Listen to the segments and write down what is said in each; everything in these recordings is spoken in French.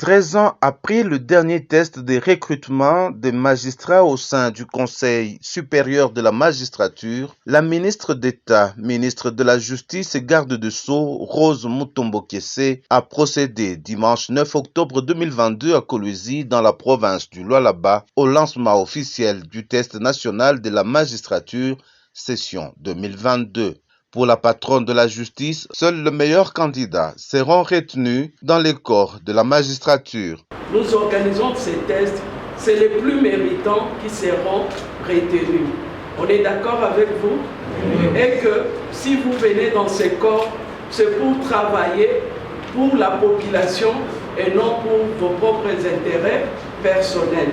13 ans après le dernier test de recrutement des magistrats au sein du Conseil supérieur de la magistrature, la ministre d'État, ministre de la Justice et garde des Sceaux, Rose Mutombo Kiese, a procédé dimanche 9 octobre 2022 à Kolwezi, dans la province du Lualaba, au lancement officiel du test national de la magistrature, session 2022. Pour la patronne de la justice, seuls les meilleurs candidats seront retenus dans les corps de la magistrature. Nous organisons ces tests, c'est les plus méritants qui seront retenus. On est d'accord avec vous? Et que si vous venez dans ces corps, c'est pour travailler pour la population et non pour vos propres intérêts personnels.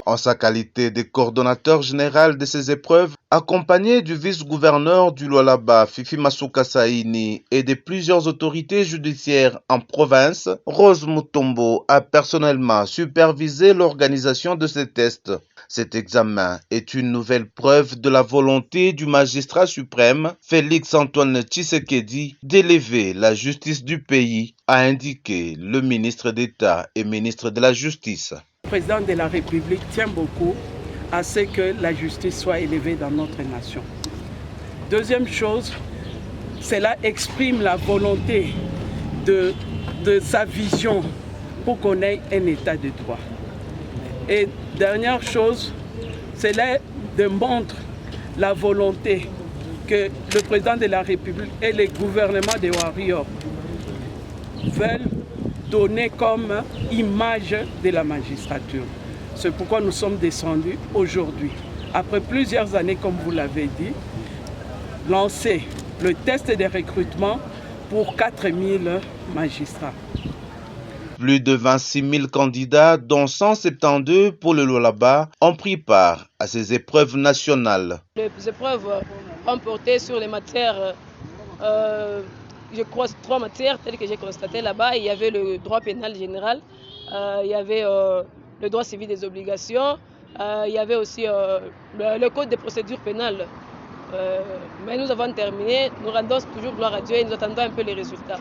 En sa qualité de coordonnateur général de ces épreuves, accompagné du vice-gouverneur du Lualaba, Fifi Masuka Saini, et de plusieurs autorités judiciaires en province, Rose Mutombo a personnellement supervisé l'organisation de ces tests. Cet examen est une nouvelle preuve de la volonté du magistrat suprême, Félix Antoine Tshisekedi, d'élever la justice du pays, a indiqué le ministre d'État et ministre de la Justice. Le président de la République tient beaucoup à ce que la justice soit élevée dans notre nation. Deuxième chose, cela exprime la volonté de sa vision pour qu'on ait un état de droit. Et dernière chose, cela démontre la volonté que le président de la République et le gouvernement de Warrior veulent donner comme image de la magistrature. C'est pourquoi nous sommes descendus aujourd'hui, après plusieurs années, comme vous l'avez dit, lancer le test de recrutement pour 4000 magistrats. Plus de 26 000 candidats, dont 172 pour le Lualaba, ont pris part à ces épreuves nationales. Les épreuves ont porté sur les matières, je crois, 3 matières telles que j'ai constaté là-bas. Il y avait le droit pénal général, il y avait le droit civil des obligations, il y avait aussi le code de procédure pénale. Mais nous avons terminé, nous rendons toujours gloire à Dieu et nous attendons un peu les résultats.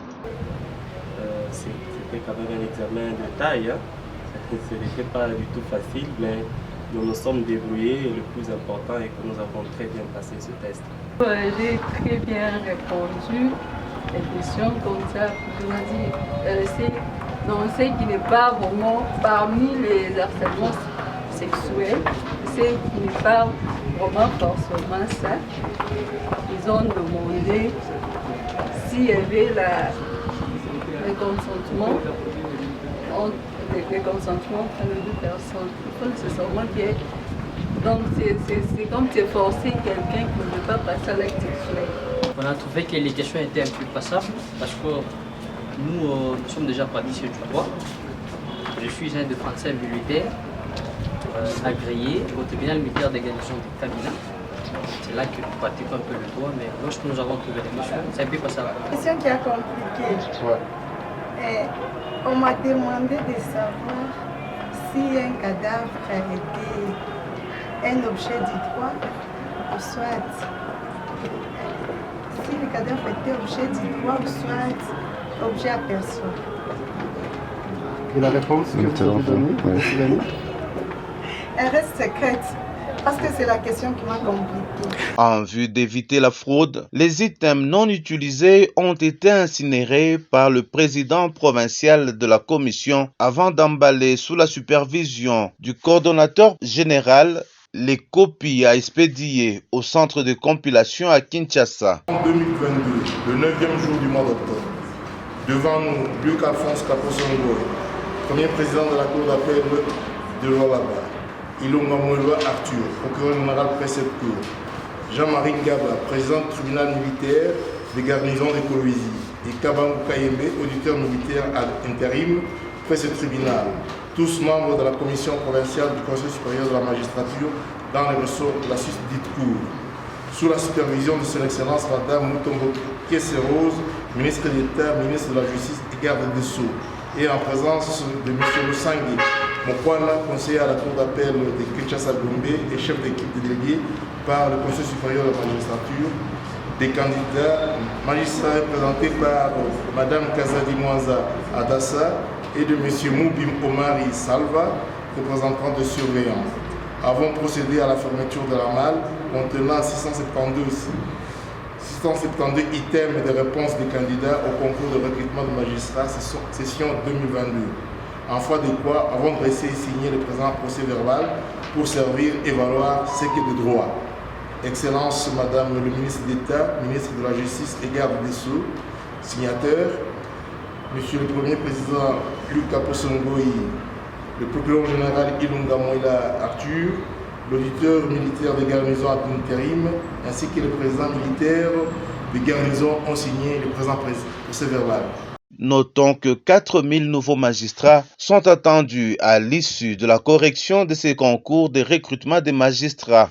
C'était quand même un examen de taille, hein. Ce n'était pas du tout facile, mais nous nous sommes débrouillés et le plus important est que nous avons très bien passé ce test. J'ai très bien répondu les questions comme ça. Je me dis, c'est qui n'est pas vraiment parmi les harcèlements sexuels, c'est qui n'est pas vraiment forcément ça. Ils ont demandé s'il y avait le consentement entre les deux personnes. Il faut nécessairement qu'il y ait. Donc c'est comme si forcer quelqu'un qui ne veut pas passer à l'acte sexuel. On a trouvé que les questions étaient un peu passables parce que nous sommes déjà praticiens du droit. Je suis un de français militaire agréé au tribunal militaire d'égalisation des cabinets. C'est là que nous pratiquons un peu le droit, mais lorsque nous avons trouvé les questions, c'est un peu passable. La question qui a compliqué. Ouais. On m'a demandé de savoir si un cadavre était un objet du droit ou soit si le cadavre était objet du droit ou soit objet à personne. Et la réponse que vous avez donnée, elle reste secrète. Parce que c'est la question qui m'a compliqué. En vue d'éviter la fraude, les items non utilisés ont été incinérés par le président provincial de la commission avant d'emballer sous la supervision du coordonnateur général les copies à expédier au centre de compilation à Kinshasa. En 2022, le 9e jour du mois d'octobre, devant nous, Luc Alphonse Kaposongo, premier président de la cour d'appel de Lualaba. Ilonga Moulwa Arthur, procureur général précepteur. Jean-Marie Ngaba, président du tribunal militaire des garnisons de Kolwezi. Et Kabangu Kayembe, auditeur militaire à intérim, près ce tribunal. Tous membres de la commission provinciale du Conseil supérieur de la magistrature dans les ressorts de la susdite cour. Sous la supervision de son Excellence Madame Mutombo Kiese Rose, ministre d'État, ministre de la Justice et garde des Sceaux. Et en présence de M. Lusangui Mokwana, conseiller à la cour d'appel de Kinshasa Gombe et chef d'équipe délégué par le Conseil supérieur de la magistrature, des candidats magistrats représentés par Mme Kazadi Mwanza Adassa, et de M. Moubim Omari Salva, représentant de surveillance. Avons procédé à la fermeture de la malle contenant 672 items de réponses des candidats au concours de recrutement de magistrats session 2022. En foi de quoi, avons dressé et signé le présent procès verbal pour servir et valoir ce qui est de droit. Excellence, Madame le ministre d'État, ministre de la Justice et garde des Sceaux, signateur, Monsieur le Premier Président Luc Kaposongoï, le procureur général Ilunga Moïla Arthur, l'auditeur militaire des garnisons à l'intérim, ainsi que le président militaire des garnisons ont signé le présent procès verbal. Notons que 4000 nouveaux magistrats sont attendus à l'issue de la correction de ces concours de recrutement des magistrats.